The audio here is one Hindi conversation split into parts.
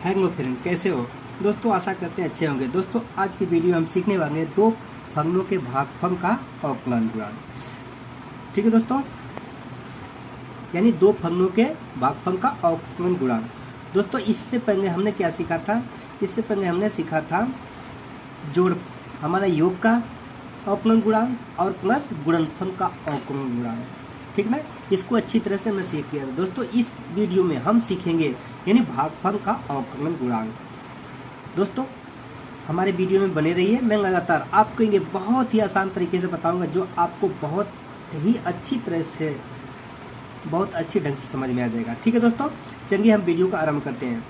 हेलो फ्रेंड, कैसे हो दोस्तों। आशा करते हैं अच्छे होंगे। दोस्तों आज की वीडियो हम सीखने वाले हैं दो फंक्शनों के भागफल का अवकलन गुणांक। ठीक है दोस्तों, यानी दो फंक्शनों के भागफल का अवकलन गुणांक। दोस्तों इससे पहले हमने क्या सीखा था? इससे पहले हमने सीखा था जोड़ हमारा योग का अवकलन गुणांक और प्लस गुणनफल का अवकलन गुणांक। ठीक ना, इसको अच्छी तरह से मैं सीख गया। दोस्तों इस वीडियो में हम सीखेंगे यानी भागफल का अवकलन गुणांक। दोस्तों हमारे वीडियो में बने रहिए, मैं लगातार आपको ये बहुत ही आसान तरीके से बताऊंगा जो आपको बहुत ही अच्छी तरह से बहुत अच्छी ढंग से समझ में आ जाएगा। ठीक है दोस्तों, चलिए हम वीडियो का आरंभ करते हैं।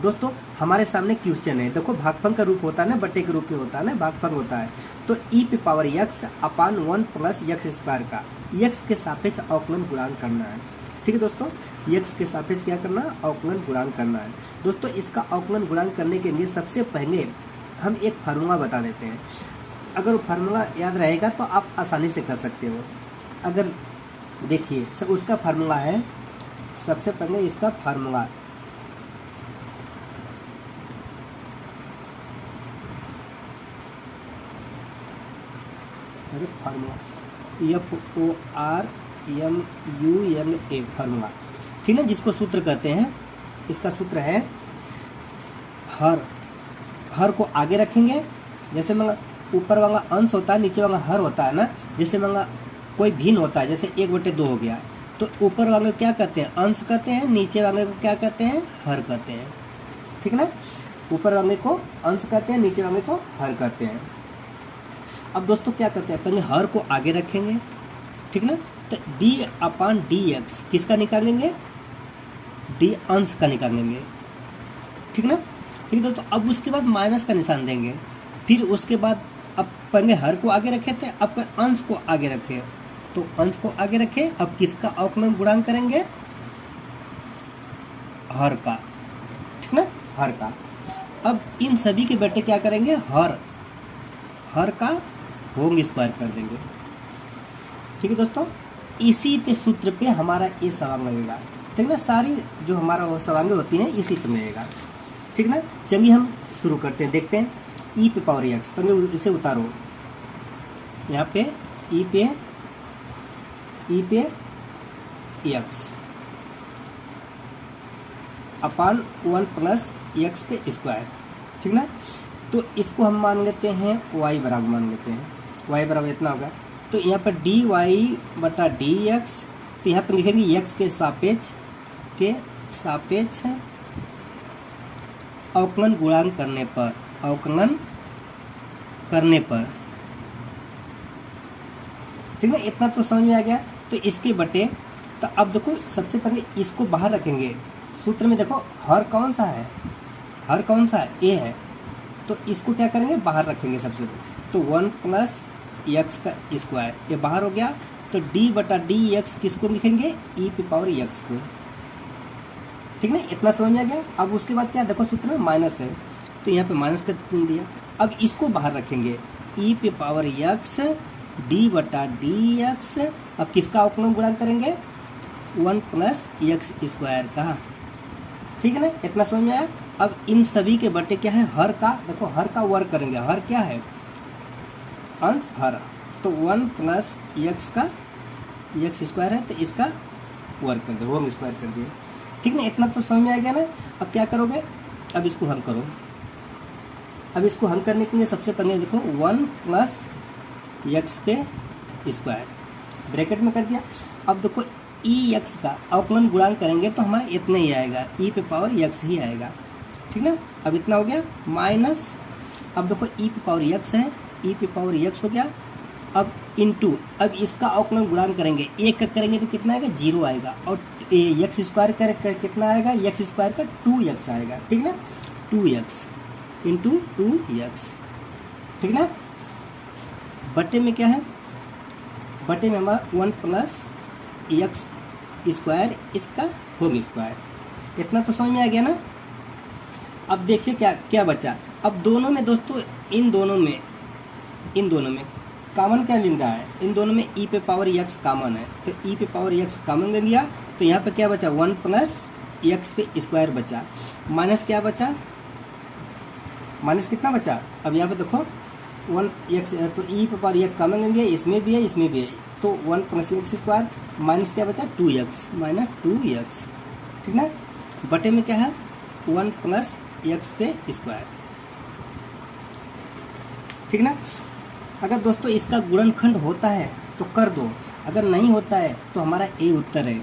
दोस्तों हमारे सामने क्वेश्चन है। देखो भागफल का रूप होता है ना, बटे के रूप में होता है ना, भागफल होता है तो e पे पावर x अपान 1 प्लस x स्क्वायर का x के सापेक्ष अवकलन गुणांक करना है। ठीक है दोस्तों, x के सापेक्ष क्या करना है? अवकलन गुणांक करना है। दोस्तों इसका अवकलन गुणांक करने के लिए सबसे पहले हम एक फार्मूला बता देते हैं। अगर वो फार्मूला याद रहेगा तो आप आसानी से कर सकते हो। अगर देखिए उसका फार्मूला है, सबसे पहले इसका फार्मूला फार्मूला FORMULA फार्मूला, ठीक है, जिसको सूत्र कहते हैं। इसका सूत्र है हर को आगे रखेंगे। जैसे मंगा ऊपर वाला अंश होता है, नीचे वाला हर होता है ना। जैसे मंगा कोई भिन्न होता है, जैसे 1/2 हो गया तो ऊपर वाले को क्या कहते हैं? अंश कहते हैं। नीचे वाले को क्या कहते हैं? हर कहते हैं। ठीक ना, ऊपर वाले को अंश कहते हैं, नीचे वाले को हर कहते हैं। अब दोस्तों क्या करते हैं? पहले हर को आगे रखेंगे, ठीक ना। तो d/dx किसका निकालेंगे? d अंश का निकालेंगे, ठीक ना। ठीक है दोस्तों, अब उसके बाद माइनस का निशान देंगे। फिर उसके बाद अब पहले हर को आगे रखे थे, अब अंश को आगे रखे तो अंश को आगे रखे। अब किसका अवकलन गुणांक करेंगे? हर का, ठीक ना, हर का। अब इन सभी के बेटे क्या करेंगे? हर का होम स्क्वायर कर देंगे। ठीक है दोस्तों, इसी पे सूत्र पे हमारा ये सवाल लगेगा। ठीक ना, सारी जो हमारा वो सवालें होती हैं इसी पे लगेगा। ठीक ना, चलिए हम शुरू करते हैं, देखते हैं। e पे पावर x, पहले इसे उतारो यहाँ पे। e पे x अपान 1 प्लस x पे स्क्वायर, ठीक ना। तो इसको हम मान लेते हैं y बराबर मान लेते हैं। y बराबर इतना होगा तो यहाँ पर dy/dx, तो यहाँ पर लिखेंगे x के सापेक्ष अवकलन गुणांक करने पर, ठीक है। इतना तो समझ में आ गया। तो इसके बटे, तो अब देखो सबसे पहले इसको बाहर रखेंगे। सूत्र में देखो हर कौन सा है? हर कौन सा है? a है। तो इसको क्या करेंगे? बाहर रखेंगे सबसे पहले। तो 1 प्लस x का स्क्वायर, ये बाहर हो गया। तो d/dx किसको लिखेंगे? e पे पावर x को, ठीक ना। इतना समझ में आ गया। अब उसके बाद क्या? देखो सूत्र में माइनस है तो यहाँ पे माइनस का चिन्ह दिया। अब इसको बाहर रखेंगे, e पे पावर x d/dx। अब किसका अवकलन गुणांक करेंगे? 1 प्लस x स्क्वायर का, ठीक है ना। इतना समझ में आया। अब इन सभी के बटे क्या है? हर का, देखो हर का वर्ग करेंगे। हर क्या है? अंश हर। तो 1 प्लस x का x स्क्वायर है तो इसका वर्ग कर दो, होम स्क्वायर कर दिए, ठीक ना। इतना तो समझ में आ गया ना। अब क्या करोगे? अब इसको हल करो। अब इसको हल करने के लिए सबसे पहले देखो 1 प्लस x पे स्क्वायर ब्रैकेट में कर दिया। अब देखो ex का अवकलन गुणांक करेंगे तो हमारा इतना ही आएगा, e पे पावर x ही आएगा, ठीक ना। अब इतना हो गया माइनस। अब देखो e पे पावर x है, e पे पावर x हो गया। अब इनटू, अब इसका अवकलन गुणांक करेंगे, एक का करेंगे तो कितना आएगा? 0 आएगा। और x स्क्वायर कर कितना आएगा? x स्क्वायर का 2x आएगा, ठीक ना। 2x इंटू 2x, ठीक ना। बटे में क्या है? बटे में हमारा 1 प्लस x स्क्वायर, इसका होम स्क्वायर। इतना तो समझ में आ गया ना। अब देखिए क्या क्या बचा। अब दोनों में दोस्तों, इन दोनों में कॉमन क्या मिल रहा है? इन दोनों में e पे पावर x कॉमन है तो e पे पावर x कॉमन ले लिया। तो यहाँ पे क्या बचा? 1 प्लस एक्स पे स्क्वायर बचा, माइनस क्या बचा, माइनस कितना बचा, अब यहाँ पे देखो 1 एक्स, तो ई पे पावर एक कॉमन लेंगे, इसमें भी है इसमें भी है, तो 1 प्लस एक्स स्क्वायर माइनस क्या बचा 2x, माइनस 2x, ठीक ना, बटे में क्या है 1 प्लस एक्स पे स्क्वायर, ठीक ना। अगर दोस्तों इसका गुणनखंड होता है तो कर दो, अगर नहीं होता है तो हमारा ए उत्तर है।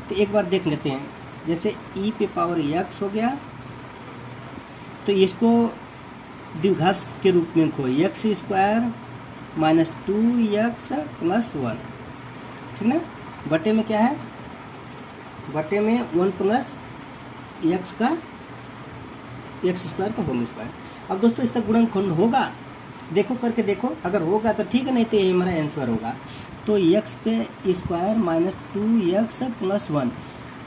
तो एक बार देख लेते हैं, जैसे ई पे पावर एक्स हो गया, तो इसको द्विघात के रूप में लिखो, x square minus 2x plus 1, ठीक ना, बटे में क्या है, बटे में 1 प्लस एक्स का एक्स स्क्वायर का होल स्क्वायर। अब दोस्तों इसका गुणनखंड होगा, देखो करके देखो, अगर होगा तो ठीक है, नहीं तो ये हमारा आंसर होगा। तो एक्स पे स्क्वायर माइनस 2x प्लस 1,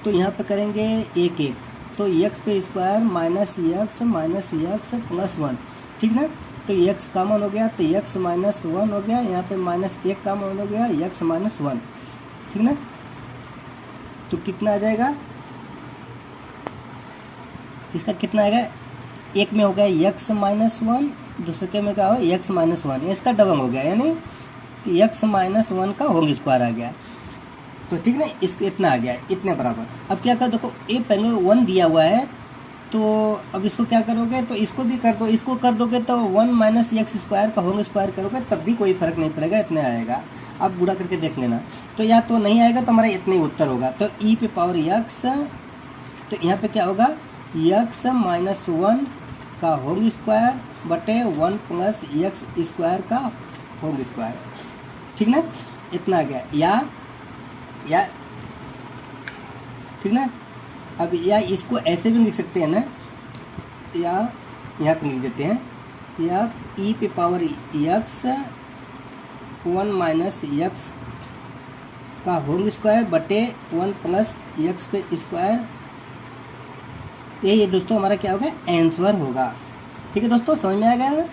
तो यहाँ पे करेंगे एक एक, तो एक्स पे स्क्वायर माइनस एक्स प्लस 1, ठीक ना, तो एक्स कॉमन हो गया, तो एक्स माइनस 1 हो गया, यहाँ पे माइनस एक कॉमन हो गया, एक्स माइनस 1, ठीक ना, तो कितना आ जाएगा, इसका कितना आएगा, एक में हो गया एक्स माइनस 1, दूसरे के में क्या हो एक्स माइनस 1, इसका डबल हो गया, यानी तो एक्स माइनस 1 का होल स्क्वायर आ गया, तो ठीक ना, इसका इतना आ गया, इतने बराबर। अब क्या कर, देखो ए पहले 1 दिया हुआ है, तो अब इसको क्या करोगे, तो इसको भी कर दो, इसको कर दोगे तो 1 माइनस एक्स स्क्वायर का होल स्क्वायर करोगे तब भी कोई फर्क नहीं पड़ेगा, इतने आएगा। अब गुणा करके देख लेना, तो या तो नहीं आएगा तो हमारा इतने ही उत्तर होगा। तो ई पे पावर एक्स, तो यहाँ पे क्या होगा, एक्स माइनस 1 का होल स्क्वायर बटे 1 प्लस एक्स स्क्वायर का होल स्क्वायर, ठीक ना, इतना आ गया, या ठीक ना। अब या इसको ऐसे भी लिख सकते हैं ना, या यहाँ पे लिख देते हैं, या ई पे पावर एक्स 1 माइनस एक्स का होल स्क्वायर बटे 1 प्लस एक्स पे स्क्वायर, ये दोस्तों हमारा क्या होगा, आंसर होगा। ठीक है दोस्तों, समझ में आ गया ना।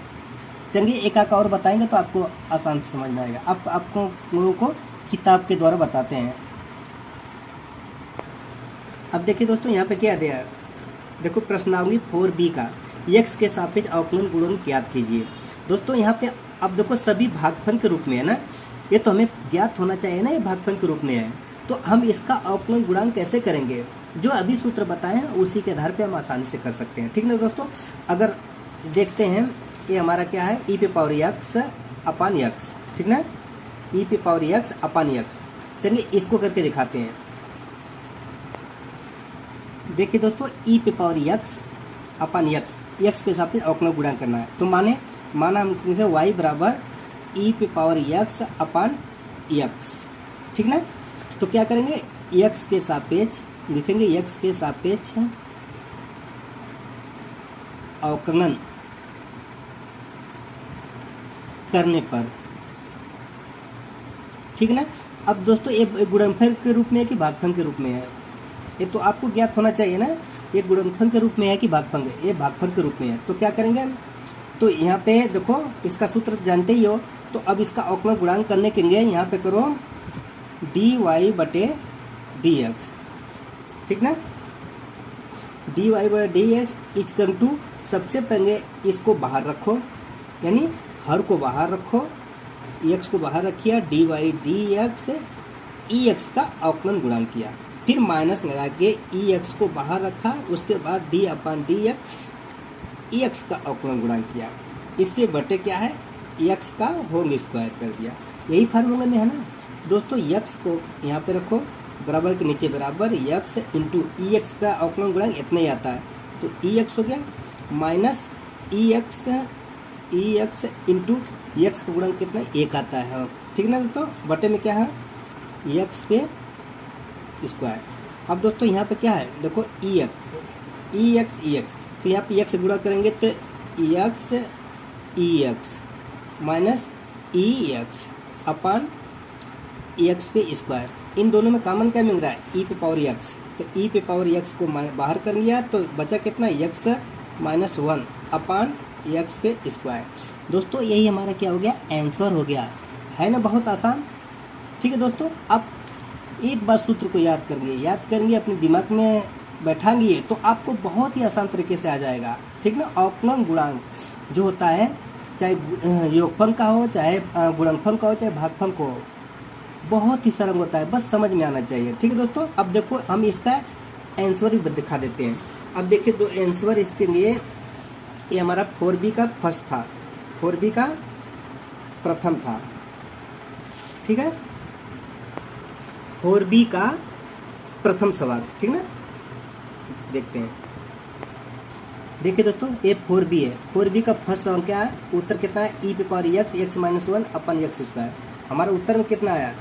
चलिए एक आका और बताएंगे तो आपको आसान से समझ में आएगा। अब आपको लोगों को किताब के द्वारा बताते हैं। अब देखिए दोस्तों, यहाँ पे क्या दिया है, देखो प्रश्नावली 4B का x के सापेक्ष अवकलन गुणन ज्ञात कीजिए। दोस्तों यहाँ पे अब देखो सभी भागफल के रूप में है ना, ये तो हमें ज्ञात होना चाहिए ना, ये भागफल के रूप में है, तो हम इसका अवकलन गुणांक कैसे करेंगे, जो अभी सूत्र बताए हैं उसी के आधार पे हम आसानी से कर सकते हैं। ठीक ना दोस्तों, अगर देखते हैं ये हमारा क्या है, ई पे पावर एक्स अपान एक्स, ठीक ना, ई पे पावर एक्स अपान एक्स। चलिए इसको करके दिखाते हैं। देखिए दोस्तों, ई पे पावर एक्स अपान एक्स, एक्स के हिसाब से अवकलन गुणा करना है, तो माना हम लिखे वाई बराबर ई पे पावर एक्स अपान एक्स, ठीक ना। तो क्या करेंगे, एक्स के सापेक्ष लिखेंगे, एक्स के सापेक्ष अवकलन करने पर, ठीक ना। अब दोस्तों ये गुणनफल के रूप में है कि भागफल के रूप में है, ये तो आपको ज्ञात होना चाहिए ना, ये गुणनफल के रूप में है कि भागफल है, ये भागफल के रूप में है। तो क्या करेंगे हम, तो यहाँ पे देखो इसका सूत्र जानते ही हो, तो अब इसका अवकलन गुणांक करने के लिए यहाँ पे करो डी वाई बटे डी एक्स, ठीक ना, डी वाई बटे डी एक्स इजकल टू, सबसे पहले इसको बाहर रखो, यानी हर को बाहर रखो, एक्स को बाहर रखिए, डी वाई डी एक्स ई एक्स का अवकलन गुणांक किया, फिर माइनस लगा के ई एक्स को बाहर रखा, उसके बाद डी अपान डी एक्स ई एक्स का अवकलन गुणांक किया, इसके बटे क्या है एक्स का होल स्क्वायर कर दिया। यही फार्मूला में है ना दोस्तों, एक्स को यहाँ पे रखो, बराबर के नीचे बराबर एक्स इंटू ई एक्स का अवकलन गुणांक इतना ही आता है, तो ई एक्स हो गया माइनस ई एक्स इंटू एक्स का गुणांक कितना एक आता है, ठीक ना दोस्तों, बटे में क्या है एक्स पे स्क्वायर। अब दोस्तों यहाँ पे क्या है, देखो ई एक्स, तो यहाँ पे एक्स गुणा करेंगे तो एक्स माइनस ई एक्स अपान एक्स पे स्क्वायर, इन दोनों में कॉमन क्या मिल रहा है, ई पे पावर एक्स, तो ई पे पावर एक्स को बाहर कर लिया, तो बचा कितना एक्स माइनस 1 अपान एक्स पे स्क्वायर। दोस्तों यही हमारा क्या हो गया, आंसर हो गया, है ना, बहुत आसान। ठीक है दोस्तों, आप एक बार सूत्र को याद करेंगे अपने दिमाग में बैठाएंगे तो आपको बहुत ही आसान तरीके से आ जाएगा, ठीक ना। अवकलन गुणांक जो होता है, चाहे योगफल का हो, चाहे गुणनफल का हो, चाहे भागफल को हो, बहुत ही सरल होता है, बस समझ में आना चाहिए, ठीक है दोस्तों। अब देखो हम इसका आंसर भी दिखा देते हैं। अब देखिए दो आंसर इसके लिए, ये हमारा 4B का फर्स्ट था, 4B का प्रथम था, ठीक है, 4B का प्रथम सवाल, ठीक ना। देखते हैं, देखिए दोस्तों ये 4B है, 4B का फर्स्ट सवाल क्या है, उत्तर कितना है, e पे पावर x x माइनस 1 अपन एक्स स्क्वायर। हमारा उत्तर में कितना आया,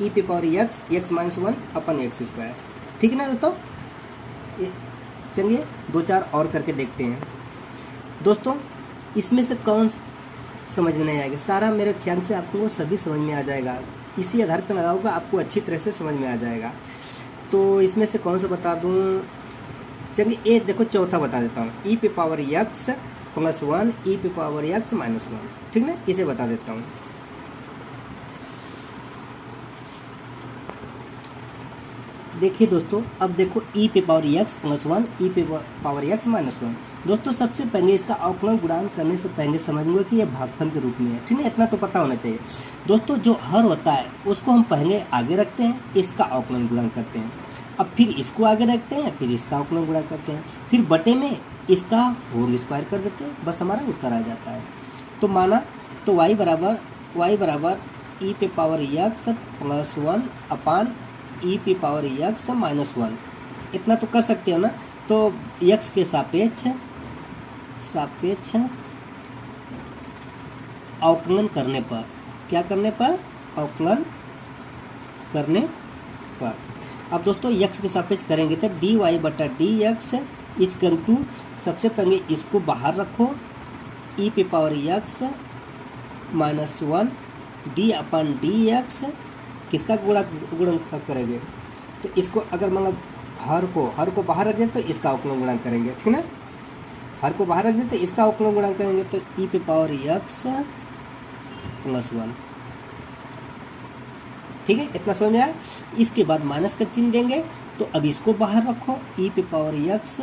e पे पावर x x माइनस 1 अपन एक्स स्क्वायर, ठीक है ना दोस्तों। चलिए 2-4 और करके देखते हैं दोस्तों। इसमें से कौन समझ में नहीं आएगा, सारा मेरे ख्याल से आपको वो सभी समझ में आ जाएगा, इसी आधार पर लगाऊंगा, आपको अच्छी तरह से समझ में आ जाएगा। तो इसमें से कौन सा बता दूं, चलिए ये देखो चौथा बता देता हूँ, e पे पावर x प्लस 1 e पे पावर x माइनस 1, ठीक ना, इसे बता देता हूँ। देखिए दोस्तों, अब देखो e पे पावर x प्लस 1 e पे पावर x माइनस 1। दोस्तों सबसे पहले इसका अवकलन गुणांक करने से पहले समझूंगा कि ये भागफल के रूप में है, ठीक है, इतना तो पता होना चाहिए दोस्तों। जो हर होता है उसको हम पहले आगे रखते हैं, इसका अवकलन गुणांक करते हैं, अब फिर इसको आगे रखते हैं, फिर इसका अवकलन गुणांक करते हैं, फिर बटे में इसका होल स्क्वायर कर देते हैं, बस हमारा उत्तर आ जाता है। तो माना तो y बराबर e पे पावर x प्लस 1 अपान e पे पावर x माइनस 1, इतना तो कर सकते हो ना। तो x के सापेक्ष अवकलन करने पर, क्या करने पर, अवकलन करने पर। अब दोस्तों x के सापेक्ष करेंगे तो dy बटा dx इजकल टू, सबसे पहले इसको बाहर रखो, e पे पावर x माइनस 1 d अपन dx, किसका गुणन करेंगे, तो इसको अगर मतलब हर को बाहर रख दें तो इसका अवकलन गुणांक करेंगे, ठीक ना। हर को बाहर रख दें तो इसका अवकलन गुणांक करेंगे, तो e पे पावर x प्लस 1, ठीक है, इतना समझ में आया। इसके बाद माइनस का चिन्ह देंगे, तो अब इसको बाहर रखो, e पे पावर x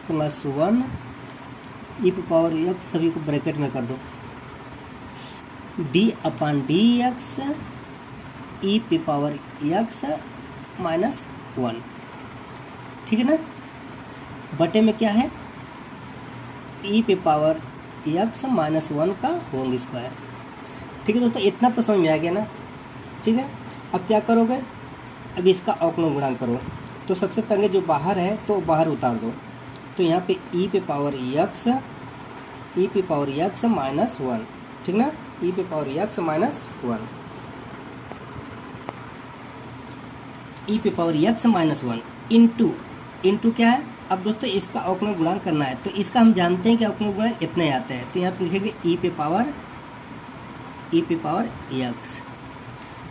प्लस 1 e पे पावर x, सभी को ब्रैकेट में कर दो, d अपन dx e पे पावर x माइनस 1, ठीक है ना। बटे में क्या है, e पे पावर x माइनस 1 का होल स्क्वायर, ठीक है दोस्तों, इतना तो समझ में आ गया ना, ठीक है। अब क्या करोगे, अब इसका अवकलन गुणांक करो, तो सबसे पहले जो बाहर है तो बाहर उतार दो, तो यहाँ पे e पे पावर x माइनस 1, ठीक ना, e पे पावर x माइनस 1, e पे पावर x माइनस 1 इंटू क्या है। अब दोस्तों इसका अवकलन गुणांक करना है, तो इसका हम जानते हैं कि अवकलन गुणांक इतने आते हैं, तो यहाँ पे लिखेंगे e पे पावर x।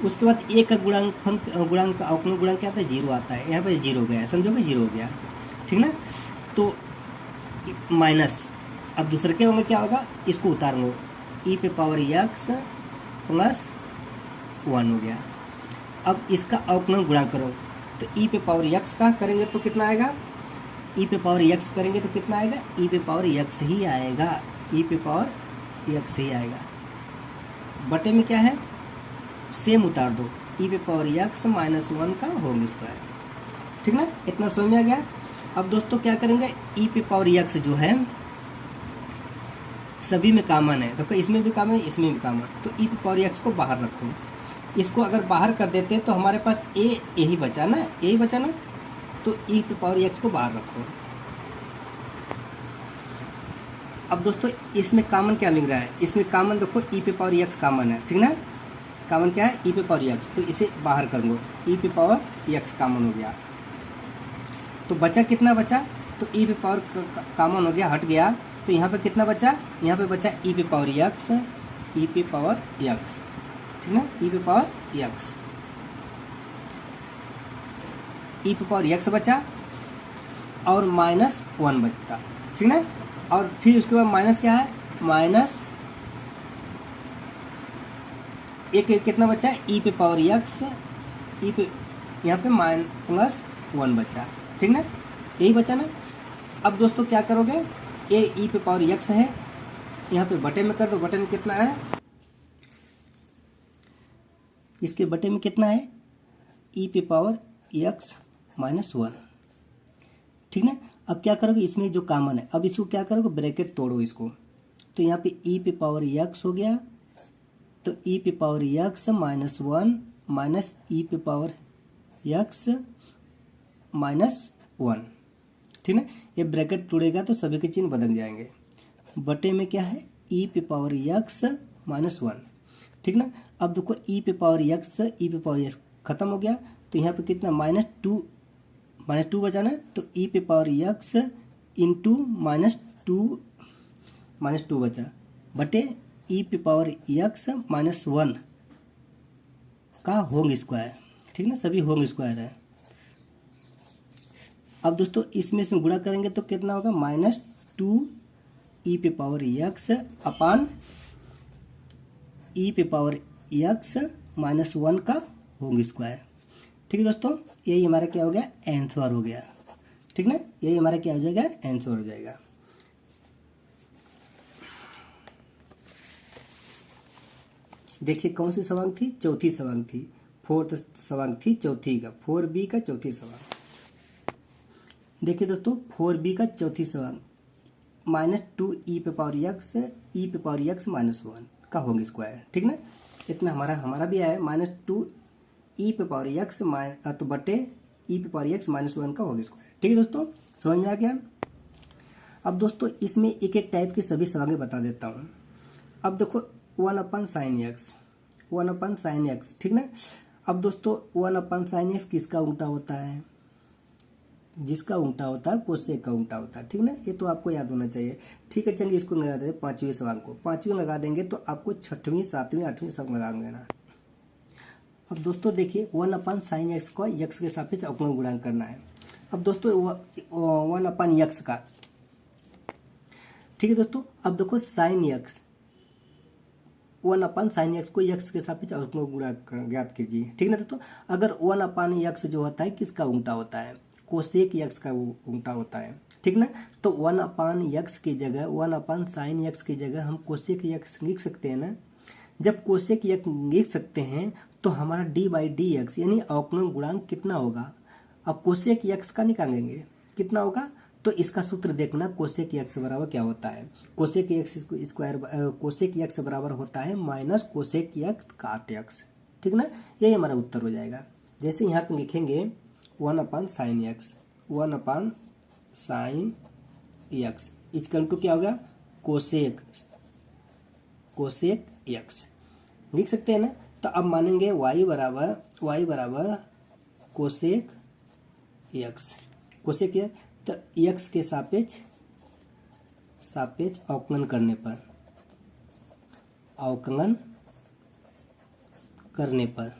उसके बाद एक का गुणांक का अवकलन गुणांक क्या आता है, 0 आता है, यहाँ पे 0 गया, समझोगे 0 हो गया, ठीक ना। तो माइनस, अब दूसरे के होंगे क्या होगा, इसको उतारूंगा, e पे पावर x प्लस 1 हो गया। अब इसका अवकलन गुणांक करो, तो e पे पावर x का करेंगे तो कितना आएगा, e पे पावर x करेंगे तो कितना आएगा, e पे पावर x ही आएगा, e पे पावर x ही आएगा। बटे में क्या है, सेम उतार दो, e पे पावर x माइनस 1 का होल स्क्वायर, ठीक ना, इतना समझ में आ गया। अब दोस्तों क्या करेंगे, e पे पावर x जो है सभी में कॉमन है, देखो इसमें भी कॉमन है, इसमें भी कॉमन, तो e पे पावर x को बाहर रखो, इसको अगर बाहर कर देते तो हमारे पास यही बचा ना, तो e पे पावर x को बाहर रखो। अब दोस्तों इसमें कॉमन क्या मिल रहा है, इसमें कॉमन देखो e पे पावर x कॉमन है, ठीक ना, कॉमन क्या है, e पे पावर x, तो इसे बाहर कर लो, e पे पावर x कॉमन हो गया, तो बचा कितना बचा, तो e पे पावर कॉमन हो गया, हट गया, तो यहाँ पे कितना बचा, यहाँ पे बचा e पे पावर x, ठीक ना, e पे पावर x बचा और माइनस 1 बचता, ठीक ना। और फिर उसके बाद माइनस क्या है, माइनस एक कितना बचा, e पे पावर x, यहाँ पे प्लस 1 बचा, ठीक ना, यही बचा ना। अब दोस्तों क्या करोगे, ए ई पे पावर एक्स है, यहाँ पे बटे में कर दो, बटे में कितना है, इसके बटे में कितना है, ई पे पावर एक्स माइनस वन। ठीक ना। अब क्या करोगे, इसमें जो कॉमन है, अब इसको क्या करोगे, ब्रैकेट तोड़ो इसको, तो यहाँ पे ई पे पावर एक्स हो गया, तो ई पे power x minus one minus e पे पावर एक्स माइनस वन। ठीक ना। ये ब्रैकेट टूटेगा तो सभी के चिन्ह बदल जाएंगे। बटे में क्या है, ई पे पावर एक्स माइनस वन। ठीक ना। अब देखो ई पे पावर एक्स, ई पे पावर एक्स खत्म हो गया, तो यहाँ पे कितना माइनस टू बचा ना, तो ई पे power x into minus two बचा, बटे ई पे पावर एक्स माइनस वन का होल स्क्वायर। ठीक ना, सभी होल स्क्वायर है। अब दोस्तों इसमें गुणा करेंगे तो कितना होगा, माइनस टू ई पे पावर एक्स अपान ई पे पावर एक्स माइनस वन का होल स्क्वायर। ठीक है दोस्तों, यही हमारा क्या हो गया, आंसर हो गया। ठीक ना, यही हमारा क्या हो जाएगा, आंसर हो जाएगा। देखिए कौन सी सवांग थी, चौथी सवांग थी, फोर्थ सवांग थी चौथी का, 4B का चौथी सवांग। देखिए दोस्तों 4B का चौथी सवाल, माइनस टू ई पे पावर एक्स माइनस वन का होल स्क्वायर। ठीक ना, इतना हमारा भी आया है, माइनस टू ई पे पावर एक्स तो बटे ई पे पावर एक्स माइनस वन का होल स्क्वायर। ठीक है दोस्तों, समझ में आ गया। अब दोस्तों इसमें एक एक टाइप की सभी सवालें बता देता हूँ। अब देखो 1/sin x, ठीक ना। अब दोस्तों 1/sin x किसका उल्टा होता है, जिसका उल्टा होता है कोसेक का उल्टा होता है। ठीक ना, ये तो आपको याद होना चाहिए। ठीक है, चलिए इसको लगा देते हैं पाँचवीं सवाल को। पाँचवीं लगा देंगे तो आपको छठवीं, सातवीं, आठवीं सब लगा देना। अब दोस्तों देखिए 1/sin x को x के सापेक्ष अवकलन गुणांक करना है। अब दोस्तों 1/x का, ठीक है दोस्तों। अब देखो sin x, 1/sin x को x के सापेक्ष अवकलन गुणांक ज्ञात कीजिए। ठीक है दोस्तों, अगर 1/x जो होता है किसका उल्टा होता है, कोसेक x का उल्टा होता है। ठीक ना, तो 1/x की जगह 1/sin x की जगह हम कोसेक x लिख सकते हैं ना। जब कोसेक x लिख सकते हैं तो हमारा d/dx यानी अवकलन गुणांक कितना होगा। अब कोसेक x का निकालेंगे, कितना होगा, तो इसका सूत्र देखना, कोसेक x बराबर क्या होता है, कोसेक x बराबर होता है माइनस कोसेक x काट x। ठीक ना, यही हमारा उत्तर हो जाएगा। जैसे यहाँ पे लिखेंगे 1/sin x, 1/sin x equal to क्या होगा, कोसेक x लिख सकते हैं ना। तो अब मानेंगे y बराबर कोसेक x, तो x के सापेक्ष अवकलन करने पर,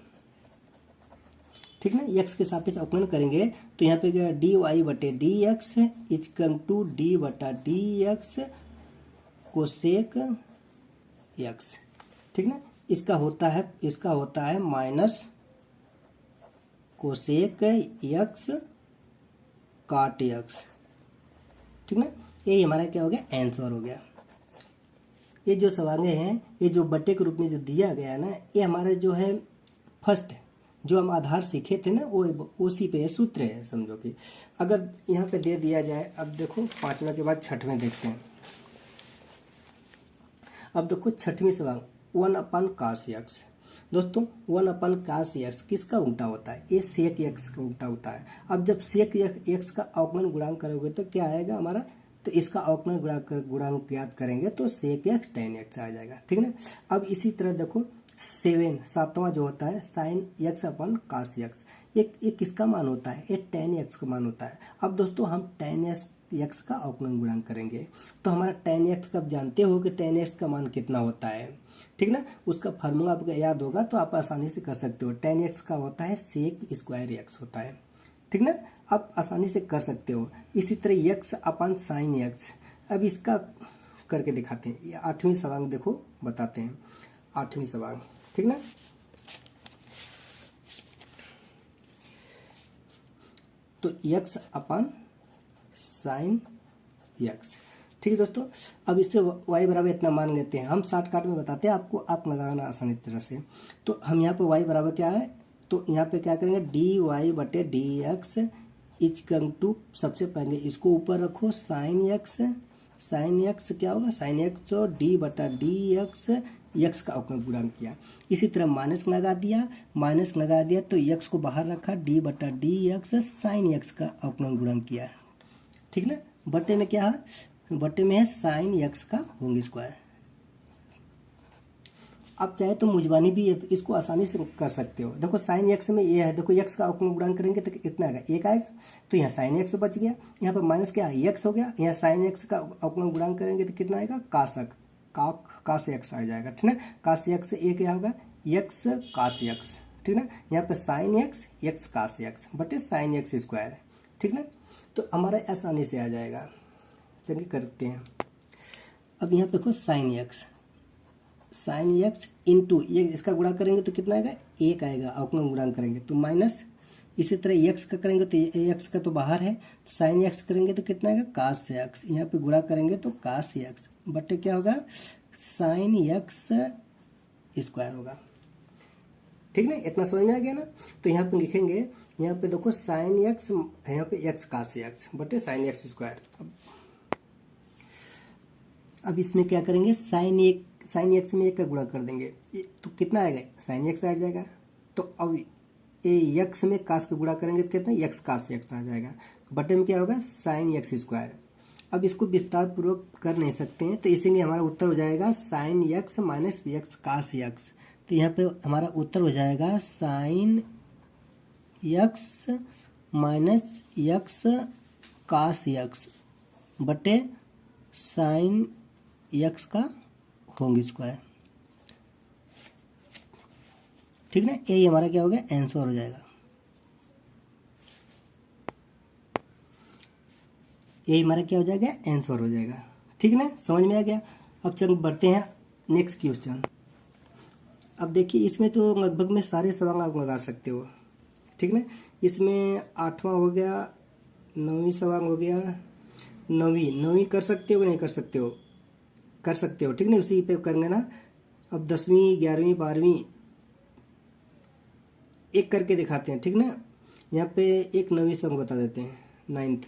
ठीक ना, x के सापेक्ष अवकलन करेंगे तो यहाँ पे क्या, dy/dx equal to d/dx cosec x। ठीक ना, इसका होता है माइनस कोसेक x काट x। ठीक ना, यही हमारा क्या हो गया, आंसर हो गया। ये जो सवालें हैं, ये जो बट्टे के रूप में जो दिया गया है ना, ये हमारा जो है फर्स्ट जो हम आधार सीखे थे ना, वो उसी पे सूत्र है, समझो कि अगर यहाँ पे दे दिया जाए। अब देखो पांचवा के बाद छठवें देखते हैं। अब देखो छठवीं सवाल 1/cos x। दोस्तों 1/cos x किसका उल्टा होता है, ये सेक x का उल्टा होता है। अब जब सेक x का अवकलन गुणांक करोगे तो क्या आएगा हमारा, तो इसका अवकलन गुणांक ज्ञात करेंगे तो सेक x tan x आ जाएगा। ठीक है ना। अब इसी तरह देखो सातवां जो होता है sin x/cos x, ये किसका मान होता है, ये tan x का मान होता है। अब दोस्तों हम tan x का अवकलन गुणांक करेंगे तो हमारा tan x का, जानते हो कि tan x का मान कितना होता है। ठीक ना, उसका फार्मूला आपको याद होगा तो आप आसानी से कर सकते हो। tan x का होता है सेक स्क्वायर x होता है। ठीक ना, आप आसानी से कर सकते हो। इसी तरह x/sin x, अब इसका करके दिखाते हैं। ये आठवीं सवाल देखो बताते हैं, आठवीं सवाल। ठीक ना, तो x/sin साइन एक्स। ठीक है दोस्तों, अब इससे y बराबर इतना मान लेते हैं। हम शॉर्टकट में बताते हैं आपको, आप लगाना आसानी तरह से। तो हम यहाँ पे y बराबर क्या है, तो यहाँ पे क्या करेंगे, डी वाई बटे डी एक्स इजकम टू, सबसे पहले इसको ऊपर रखो साइन एक्स। साइन एक्स क्या होगा, साइन एक्स और डी बटा डी एक्स, यक्स का अवकलन गुणांक किया। इसी तरह माइनस लगा दिया, माइनस लगा दिया तो यक्स को बाहर रखा, डी बटा डी एक्स साइन एक्स का अवकलन गुणांक किया। ठीक ना, बटे में क्या है, बटे में है साइन एक्स का होल स्क्वायर। आप चाहे तो मुजबानी भी इसको आसानी से कर सकते हो। देखो साइन एक्स में ये है, देखो एक्स का अवकलन गुणांक करेंगे तो इतना आएगा, एक आएगा, तो यहाँ साइन एक्स बच गया, यहाँ पर माइनस क्या है, एक्स हो गया, यहाँ साइन एक्स का अवकलन गुणांक करेंगे तो कितना आएगा, कास एक्स आ जाएगा। ठीक ना, कास एक्स एक क्या होगा, एक्स कास एक्स। ठीक ना, यहाँ पे साइन एक्स एक्स कास एक्स बटे साइन एक्स स्क्वायर। ठीक ना, तो हमारा आसानी से आ जाएगा। चलिए करते हैं। अब यहाँ पे देखो साइन एक्स इंटू ये इसका गुणा करेंगे तो कितना आएगा, एक आएगा, अवकलन गुणांक करेंगे तो माइनस। इसी तरह एक्स का करेंगे तो एक्स का तो बाहर है, तो साइन एक्स करेंगे तो कितना आएगा, कास एक्स। यहाँ पे गुणा करेंगे तो कास एक्स बटे क्या होगा, साइन एक्स स्क्वायर होगा। ठीक ना, इतना समझ में आ गया ना। तो यहाँ पे लिखेंगे, यहाँ पे देखो साइन एक्स, यहाँ पे एक्स कास एक्स बटे साइन एक्स स्क्वायर। अब इसमें क्या करेंगे, साइन एक्स में एक का गुणा कर देंगे तो कितना आएगा, साइन एक्स आ जाएगा। तो अब एक्स में कास का गुणा करेंगे तो कितना, एक्स कास एक्स आ जाएगा, बटे में क्या होगा, साइन एक्स स्क्वायर। अब इसको विस्तार पूर्वक कर नहीं सकते हैं, तो इसीलिए हमारा उत्तर हो जाएगा साइन एक्स माइनस एक्स कास एक्स। तो यहाँ पे हमारा उत्तर हो जाएगा साइन एक्स माइनस एक्स कास एक्स बटे साइन एक्स का होल स्क्वायर। ठीक ना, यही हमारा क्या हो गया, आंसर हो जाएगा। यही हमारा क्या हो जाएगा, आंसर हो जाएगा। ठीक ना, समझ में आ गया। अब चलो बढ़ते हैं नेक्स्ट क्वेश्चन। अब देखिए इसमें तो लगभग में सारे सवाल आप लगा सकते हो। ठीक ना, इसमें 8वां हो गया, 9वीं सवाल हो गया, 9वीं कर सकते हो, नहीं कर सकते हो, कर सकते हो। ठीक ना, उसी पे करेंगे ना। अब 10वीं 11वीं 12वीं एक करके दिखाते हैं। ठीक ना, यहाँ पे एक 9वीं सवाल बता देते हैं, 9th।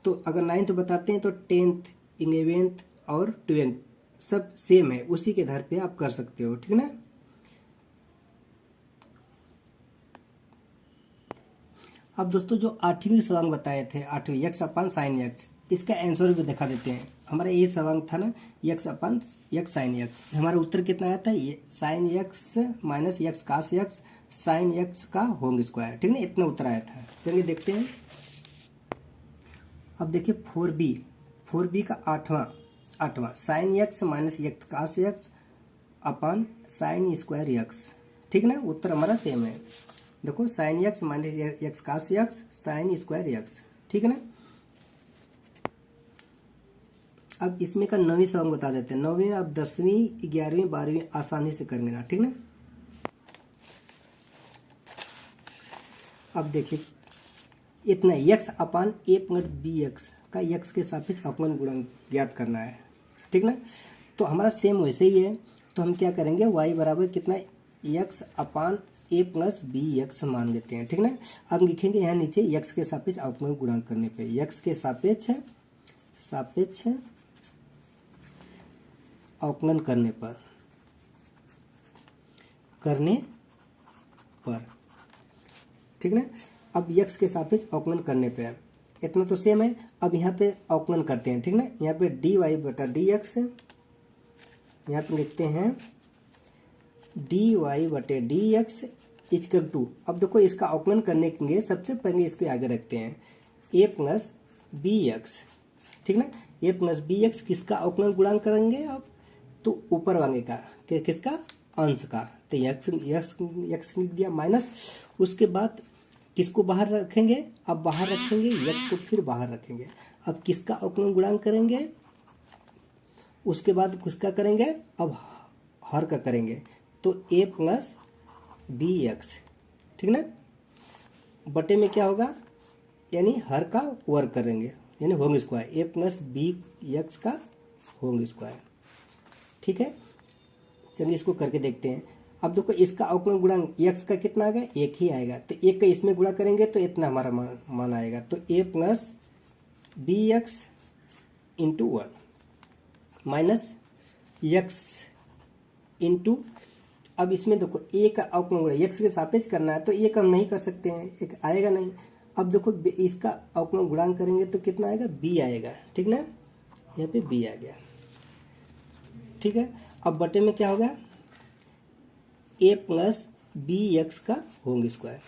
तो अगर 9th बताते हैं तो 10th 11th और 12th सब सेम है, उसी के आधार पे आप कर सकते हो। ठीक ना, अब दोस्तों जो 8वीं सवाल बताए थे, 8वीं एक्स अपन साइन एक्स, इसका आंसर भी दिखा देते हैं। हमारा ये सवाल था ना, x upon x sine x, हमारा उत्तर कितना आया था, ये साइन एक्स माइनस एक्स कास एक्स साइन एक्स का होल स्क्वायर। ठीक ना, इतना उत्तर आया था। चलिए देखते हैं। अब देखिए 4b का 8वां साइन एक्स माइनस एक्स कास एक्स अपन साइन स्क्वायर एक्स। ठीक ना, उत्तर हमारा सेम है। देखो साइन एक्स माइनस एक्स कास एक्स साइन स्क्वायर एक्स। ठीक है ना, अब इसमें का 9वीं सवाल बता देते हैं। 9वीं में आप 10वीं 11वीं 12वीं आसानी से करेंगे ना। ठीक ना, अब देखिए इतना एक्स अपान ए प्लस बी एक्स का एक्स के सापेक्ष अवकलन गुणांक ज्ञात करना है। ठीक ना, तो हमारा सेम वैसे ही है। तो हम क्या करेंगे, y बराबर कितना, एक्स अपान ए प्लस बी एक्स मान लेते हैं। ठीक ना, अब लिखेंगे यहाँ नीचे एक्स के सापेक्ष अवकलन गुणांक करने पे, एक्स के सापेक्ष अवकलन करने पर। ठीक ना, अब x के सापेक्ष अवकलन करने पे इतना तो सेम है। अब यहाँ पे अवकलन करते हैं। ठीक ना, यहाँ पे dy बटा डी एक्स, यहाँ पे लिखते हैं dy बटे डी एक्स इक्वल टू, अब देखो इसका अवकलन करने के लिए सबसे पहले इसके आगे रखते हैं a प्लस बी एक्स। ठीक ना, a प्लस बी एक्स किसका अवकलन गुणांक करेंगे आप, तो ऊपर वाले का, किसका, अंश का। तो एक्स लिख दिया माइनस, उसके बाद किसको बाहर रखेंगे, अब बाहर रखेंगे एक्स को, फिर बाहर रखेंगे। अब किसका अवकलन गुणांक करेंगे, उसके बाद किसका करेंगे, अब हर का करेंगे, तो a प्लस बी एक्स। ठीक ना, बटे में क्या होगा, यानी हर का वर्ग करेंगे, यानी होंगे स्क्वायर, ए प्लस बी एक्स का होंगे स्क्वायर। ठीक है, चलिए इसको करके देखते हैं। अब देखो इसका अवकलन गुणांक एक्स का कितना आएगा, एक ही आएगा, तो एक का इसमें गुणा करेंगे तो इतना हमारा मान आएगा। तो a plus b x into one minus x into, अब इसमें देखो ए का अवकलन गुणा एक्स के सापेक्ष करना है तो एक हम नहीं कर सकते हैं, एक आएगा नहीं। अब देखो इसका अवकलन गुणांक करेंगे तो कितना आएगा, बी आएगा। ठीक ना, यहाँ पे बी आ गया। ठीक है, अब बटे में क्या होगा, ए प्लस बी एक्स का होंगे स्क्वायर।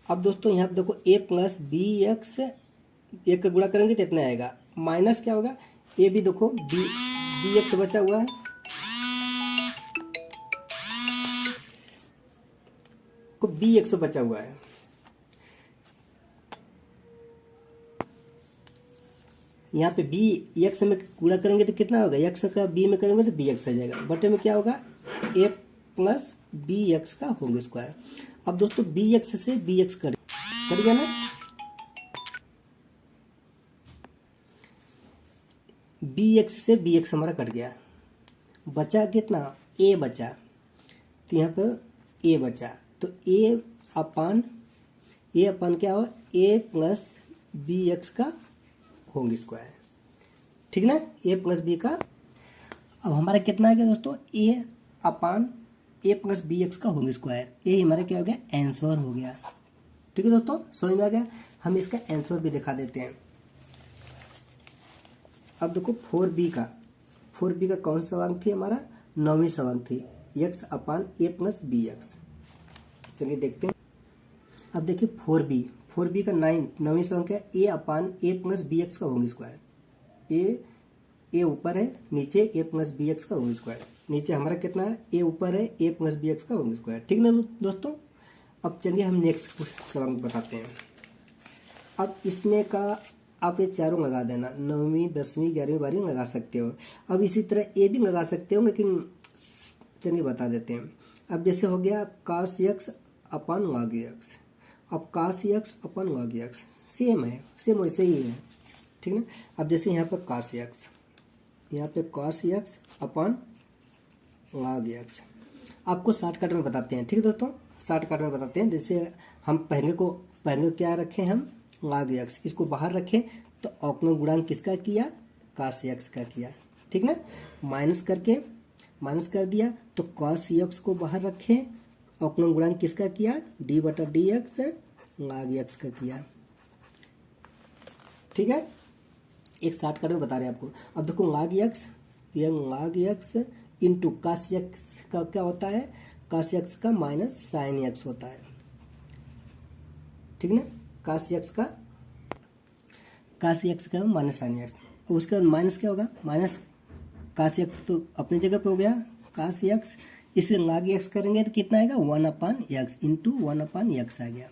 अब दोस्तों यहाँ पे देखो ए प्लस बी एक्स, एक का गुणा करेंगे तो इतना आएगा, माइनस क्या होगा, ए भी देखो बी एक्स बचा हुआ है, को बी एक्स बचा हुआ है। यहाँ पे बी एक्स में गुणा करेंगे तो कितना होगा, एक्स का बी में करेंगे तो बी एक्स आ जाएगा। बटे में क्या होगा, ए प्लस बी एक्स का होंगे स्क्वायर। अब दोस्तों बी एक्स से बी एक्स कट गया ना, बी एक्स से बी एक्स हमारा कट गया, बचा कितना, ए बचा, तो यहाँ पे ए बचा, तो ए अपान क्या हो, ए प्लस बी एक्स का होंगे स्क्वायर। ठीक ना, ए प्लस बी का। अब हमारा कितना आ गया दोस्तों, ए अपान ए प्लस बी एक्स का होंगे स्क्वायर। ये हमारा क्या हो गया, आंसर हो गया। ठीक है दोस्तों, समझ में आ गया। हम इसका आंसर भी दिखा देते हैं। अब देखो 4b का कौन सा सवांग थी, हमारा 9वीं सवांग थी, एक्स अपान ए प्लस बी एक्स। चलिए देखते हैं। अब देखिए 4b का 9वीं सवांग क्या है, ए अपान ए प्लस बी एक्स का होंगे स्क्वायर। ए ऊपर है, नीचे ए प्लस बी एक्स का होंगे स्क्वायर। नीचे हमारा कितना है, ए ऊपर है, ए प्लस बी एक्स का होंगे स्क्वायर। ठीक ना दोस्तों। अब चलिए हम नेक्स्ट सवाल बताते हैं। अब इसमें का आप ये चारों लगा देना, 9वीं 10वीं 11वीं 12वीं लगा सकते हो। अब इसी तरह ए भी लगा सकते हो, लेकिन चलिए बता देते हैं। अब जैसे हो गया कास एक्स अपन लॉग एक्स, अब कास एक्स अपन लॉग एक्स सेम है, सेम वैसे ही है। ठीक ना। अब जैसे यहाँ पर कास एक्स, यहाँ पे cos x upon log x, आपको शॉर्टकट में बताते हैं। ठीक है दोस्तों, शॉर्टकट में बताते हैं। जैसे हम पहले क्या रखें, हम लॉग एक्स, इसको बाहर रखें तो अवकलन गुणांक किसका किया, कॉस एक्स का किया। ठीक ना, माइनस कर दिया तो कॉस एक्स को बाहर रखें, अवकलन गुणांक किसका किया, डी बटा डी एक्स लॉग एक्स का किया। ठीक है, एक शॉर्टकट में बता रहे हैं आपको। अब देखो लॉग एक्स, यह log x into cos x का क्या होता है, कास एक्स का माइनस साइन एक्स होता है। ठीक ना, कास एक्स का माइनस साइन एक्स, उसके बाद माइनस क्या होगा, माइनस कास एक्स तो अपनी जगह पे हो गया, कास एक्स, इसे लॉग एक्स करेंगे तो कितना आएगा, 1/x इंटू 1/x आ गया।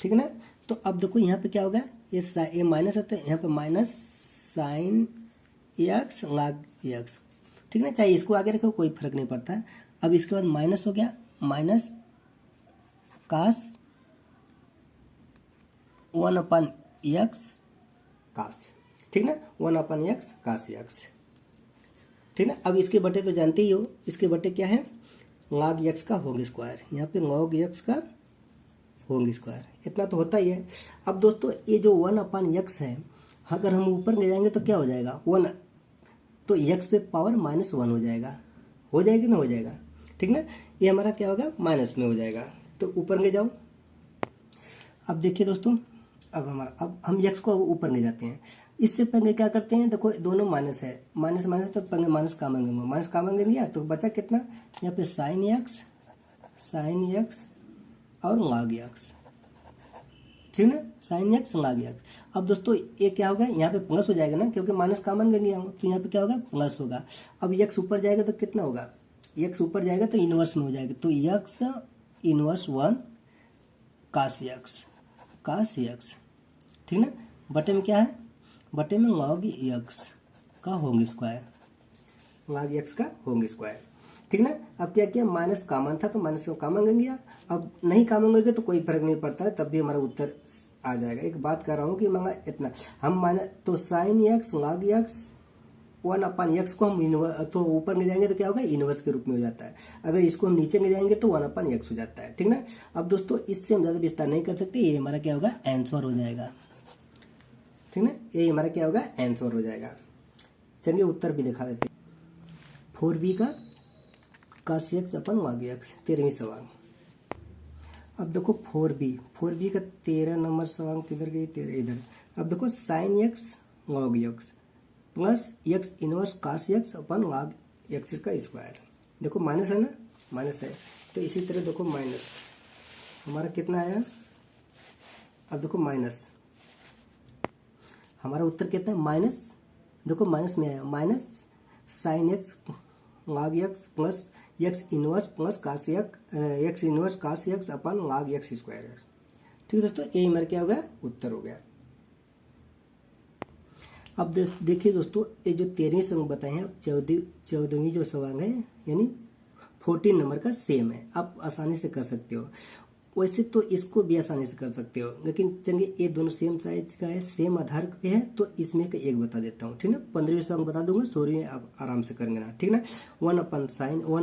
ठीक है ना। तो अब देखो यहाँ पे क्या होगा, ये माइनस है तो यहाँ पे minus sine x log x. ठीक है ना, चाहे इसको आगे रखो कोई फर्क नहीं पड़ता। अब इसके बाद माइनस हो गया, माइनस कास 1/x कास। ठीक ना, 1/x कास एक्स। ठीक ना। अब इसके बटे तो जानते ही हो, इसके बटे क्या है, लॉग एक्स का होंगे स्क्वायर, यहाँ पे लॉग एक्स का होंगे स्क्वायर, इतना तो होता ही है। अब दोस्तों ये जो 1/x है, अगर हम ऊपर ले जाएंगे तो क्या हो जाएगा, 1, तो x पे पावर -1 हो जाएगा, हो जाएगा ना, हो जाएगा। ठीक ना, ये हमारा क्या होगा, माइनस में हो जाएगा, तो ऊपर ले जाओ। अब देखिए दोस्तों, अब हम x को ऊपर ले जाते हैं। इससे पहले क्या करते हैं, देखो दोनों माइनस है, माइनस तो पहले माइनस कॉमन लेंगे, माइनस कॉमन ले लिया तो बचा कितना, यहाँ पे साइन एक्स और लॉग एक्स। ठीक ना, साइन एक्स लॉग एक्स। अब दोस्तों ये क्या होगा, यहाँ पे प्लस हो जाएगा ना, क्योंकि माइनस कॉमन ले लिया हूँ, तो यहाँ पे क्या होगा, प्लस होगा। अब एक्स ऊपर जाएगा तो कितना होगा, एक्स ऊपर जाएगा तो इनवर्स में हो जाएगा, तो एक्स इनवर्स 1 कास एक्स। ठीक ना, बटे में क्या है, बटे में लॉग एक्स का होंगे स्क्वायर, लॉग एक्स का होंगे स्क्वायर। ठीक ना। अब क्या किया, माइनस कॉमन था तो माइनस को कॉमन ले लिया, अब नहीं कॉमन लेंगे तो कोई फर्क नहीं पड़ता है, तब भी हमारा उत्तर आ जाएगा। एक बात कर रहा हूँ कि मंगा इतना हम माने तो sign x log x 1/x को हम तो ऊपर ले जाएंगे तो क्या होगा, इनवर्स के रूप में हो जाता है। अगर इसको हम नीचे ले जाएंगे तो 1/x हो जाता है, ठीक ना। अब दोस्तों इससे हम ज़्यादा विस्तार नहीं कर सकते, ये हमारा क्या होगा, आंसर हो जाएगा, ठीक ना। ये हमारा क्या होगा, आंसर हो जाएगा। चलिए उत्तर भी दिखा देते हैं। 4b का cos x अपन log x 13वीं सवाल। अब देखो 4b का 13 नंबर सवाल किधर गई, 13 इधर। अब देखो sine x log x plus x inverse cos x अपन log x का स्क्वायर। देखो माइनस है ना, माइनस है, तो इसी तरह देखो माइनस हमारा कितना आया। अब देखो माइनस हमारा उत्तर कितना है, माइनस। देखो माइनस में आया, minus sine x log x plus x inverse plus cos x inverse cos x अपन log एक्स स्क्वायर है। ठीक है दोस्तों, यही हमारा क्या हो गया, उत्तर हो गया। अब देखिए दोस्तों, ये जो 13वीं सवाल बताए हैं, 14वीं जो सवाल है यानी 14 नंबर का सेम है, आप आसानी से कर सकते हो। वैसे तो इसको भी आसानी से कर सकते हो, लेकिन चलिए ये दोनों सेम साइज का है, सेम आधार पे है, तो इसमें का एक बता देता हूँ, ठीक ना। 15वीं सवाल बता दूंगा, 16वीं आप आराम से करेंगे ना, ठीक ना। 1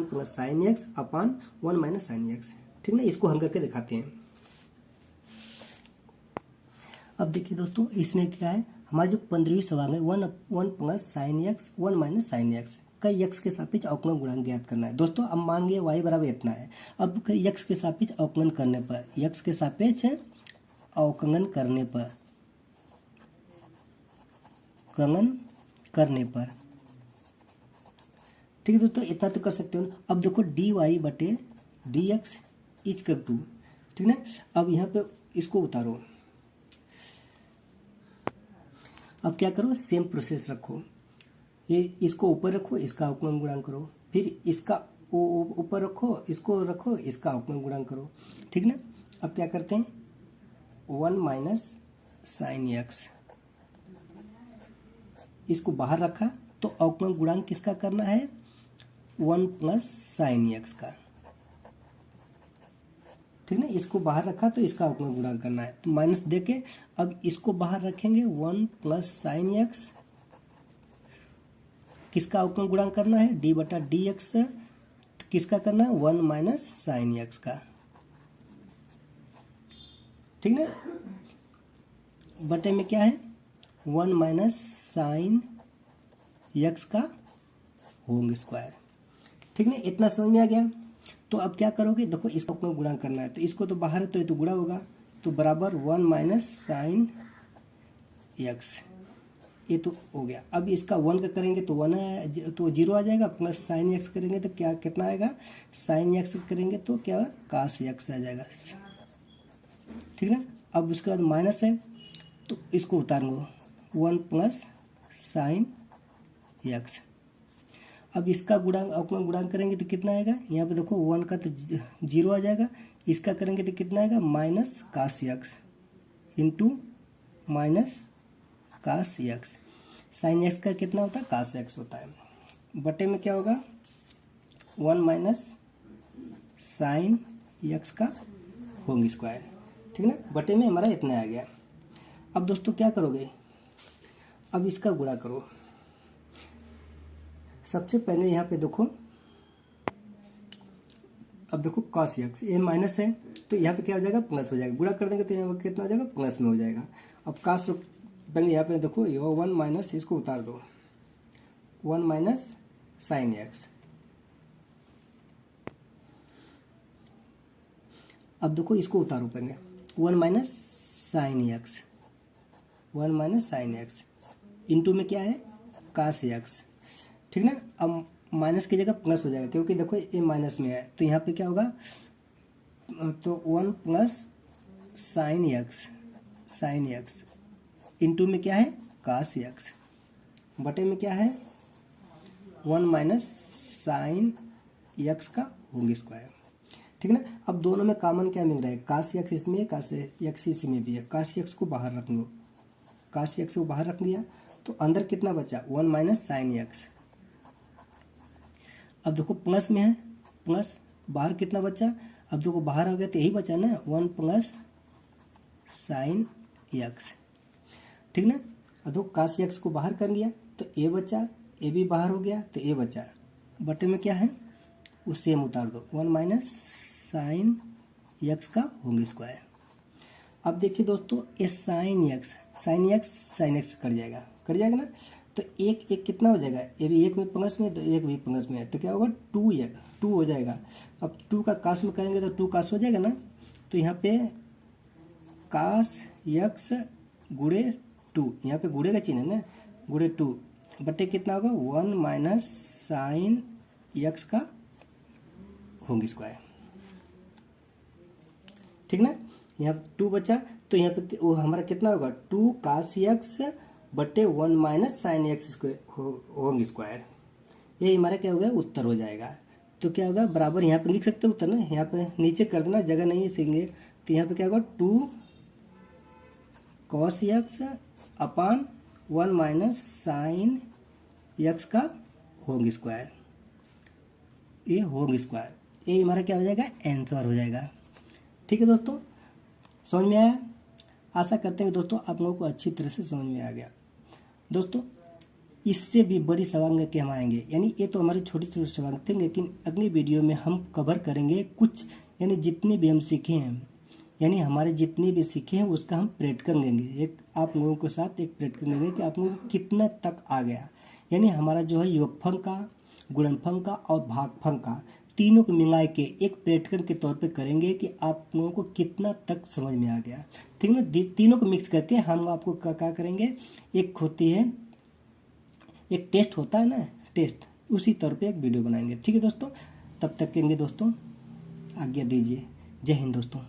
plus sine x upon 1 minus sine x, ठीक ना। इसको हम करके दिखाते हैं। अब देखिए दोस्तों, इसमें क्या है, हमारा जो 15वीं सवाल है 1 plus sine x 1 minus sine x का x के सापेक्ष अवकलन गुणांक ज्ञात करना है। दोस्तों अब मान गए y बराबर इतना है। अब x के सापेक्ष अवकलन करने पर, x के सापेक्ष अवकलन करने पर ठीक है दोस्तों, इतना तो कर सकते हो ना। अब देखो dy बटे dx इक्वल टू, ठीक ना। अब यहाँ पे इसको उतारो, अब क्या करो, सेम प्रोसेस रखो, ये इसको ऊपर रखो, इसका अवकलन गुणांक करो, फिर इसका ऊपर रखो, इसको रखो, इसका अवकलन गुणांक करो, ठीक ना। अब क्या करते हैं, 1 माइनस साइन एक्स, इसको बाहर रखा तो अवकलन गुणांक किसका करना है, 1 प्लस साइन एक्स का, ठीक ना। इसको बाहर रखा तो इसका अवकलन गुणांक करना है, तो माइनस देके अब इसको बाहर रखेंगे, 1 प्लस साइन एक्स, किसका अवकलन गुणांक करना है, डी बटा डी एक्स, तो किसका करना है, 1 माइनस साइन एक्स का, ठीक ना। बटे में क्या है, 1 माइनस साइन एक्स का होल स्क्वायर, ठीक ना। इतना समझ में आ गया। तो अब क्या करोगे, देखो इसका अवकलन गुणांक करना है, तो इसको तो बाहर है तो ये तो गुणा होगा, तो बराबर 1 माइनस साइन एक्स, ये तो हो गया। अब इसका 1 का करेंगे तो 1 तो 0 आ जाएगा, प्लस साइन एक्स करेंगे तो क्या कितना आएगा, साइन एक्स करेंगे तो क्या कास एक्स आ जाएगा, ठीक ना। अब उसके बाद माइनस है तो इसको उतारूंगा, 1 प्लस साइन एक्स। अब इसका गुणांक अवकलन गुणांक करेंगे तो कितना आएगा, यहाँ पे देखो 1 का तो 0 आ जाएगा, इसका करेंगे तो कितना आएगा, minus cos x into minus cos x. Sine x का कितना होता है, कास एक्स होता है, बटे में क्या होगा, 1 माइनस साइन एक्स का होल स्क्वायर, ठीक ना। बटे में हमारा इतना आ गया। अब दोस्तों क्या करोगे, अब इसका गुणा करो। सबसे पहले यहाँ पे देखो, अब देखो cos x, ये माइनस है तो यहाँ पे क्या हो जाएगा, प्लस हो जाएगा, गुणा कर देंगे तो यहाँ पे कितना हो जाएगा, प्लस में हो जाएगा। अब cos पहले यहाँ पे देखो, ये 1 माइनस, इसको उतार दो, 1 माइनस साइन एक्स। अब देखो इसको उतारो पहले, 1 minus sine x, 1 minus sine x into में क्या है, कास एक्स, ठीक ना। अब माइनस की जगह प्लस हो जाएगा, क्योंकि देखो ये माइनस में है, तो यहाँ पे क्या होगा, तो 1 प्लस साइन एक्स इंटू में क्या है, कास एक्स, बटे में क्या है, 1 माइनस साइन एक्स का होल स्क्वायर, ठीक ना। अब दोनों में कॉमन क्या मिल रहा है, कास एक्स इसमें है, कास एक्स इसमें भी है, कास एक्स को बाहर रख लो, कास एक्स को बाहर रख दिया तो अंदर कितना बचा, 1 माइनस साइन एक्स। अब देखो प्लस में है, प्लस बाहर कितना बचा, अब देखो बाहर हो गया तो यही बचा ना, 1 प्लस साइन यक्स, ठीक ना। अब देखो काश यक्स को बाहर कर लिया तो ए बचा, ए भी बाहर हो गया तो ए बचा, बटे में क्या है वो सेम उतार दो, 1 माइनस साइन यक्स का होल स्क्वायर। अब देखिए दोस्तों ये sign x sine x cut जाएगा ना, तो एक एक कितना हो जाएगा, ये भी एक में प्लस में तो एक भी प्लस में है, तो क्या होगा 2 हो जाएगा। अब 2 का काश में करेंगे तो 2 काश हो जाएगा ना, तो यहाँ पे काश यक्स गुड़े 2, यहाँ पे गुड़े का चिन्ह है ना, गुड़े 2 बटे कितना होगा 1 माइनस साइन यक्स का होल स्क्वायर, ठीक ना। यहाँ पे 2 बचा तो यहाँ पे वो हमारा कितना होगा 2 काश यक्स बटे 1 minus sine x whole square, ये हमारा क्या होगा उत्तर हो जाएगा। तो क्या होगा बराबर यहाँ पे लिख सकते हैं उत्तर ना, यहाँ पे नीचे कर देना, जगह नहीं सीखेंगे तो यहाँ पे क्या होगा 2 कॉस यक्स अपान 1 माइनस साइन यक्स का होल स्क्वायर, ये होल स्क्वायर, ये हमारा क्या हो जाएगा आंसर हो जाएगा। ठीक है दोस्तों, समझ में आया? आशा करते हैं कि दोस्तों आप लोगों को अच्छी तरह से समझ में आ गया। दोस्तों इससे भी बड़ी सवाल लेके हम आएंगे, यानी ये तो हमारे छोटे छोटे सवाल थे, लेकिन अगली वीडियो में हम कवर करेंगे कुछ, यानी जितने भी हम सीखे हैं, यानी हमारे जितने भी सीखे हैं उसका हम प्रैक्टिकल लेंगे, एक आप लोगों के साथ एक प्रैक्टिकल लेंगे कि आप लोगों को कितना तक आ गया, यानी हमारा जो है योगफल का, गुणनफल का और भागफल का तीनों को मिला के एक प्रैक्टिकल के तौर पे करेंगे कि आप लोगों को कितना तक समझ में आ गया। ठीक ना, तीनों को मिक्स करके हम आपको क्या करेंगे, एक होती है, एक टेस्ट होता है ना, टेस्ट, उसी तौर पे एक वीडियो बनाएंगे। ठीक है दोस्तों, तब तक के लिए दोस्तों आज्ञा दीजिए। जय हिंद दोस्तों।